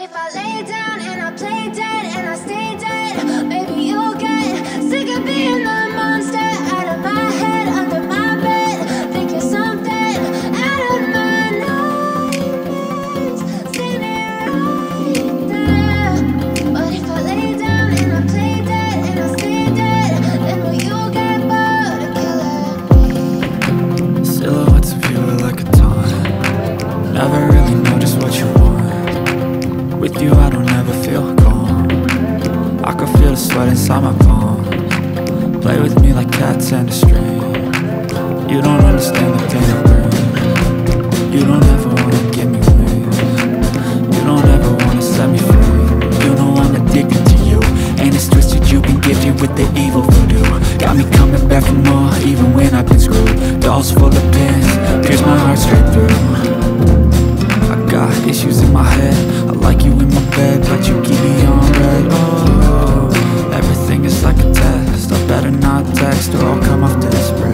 if I lay down and I play dead and I stay dead, maybe you'll get sick of being the monster out of my head, under my bed, think you're something out of my nightmares. See me right there. But if I lay down and I play dead and I stay dead, then will you get bored of killing me? Silhouettes of you are like a taunt. Never really know just what you want. With you I don't ever feel calm. I can feel the sweat inside my palm. Play with me like cats and a string. You don't understand the pain I bring. You don't ever wanna give me wings. You don't ever wanna set me free. You know I'm addicted to you, and it's twisted. You've been gifted with the evil voodoo. Got me coming back for more, even when I've been screwed. Dolls full of pins, pierce my heart straight through. I got issues in my head. I like you in my bed, but you keep me on red. Oh, everything is like a test. I better not text or I'll come off desperate.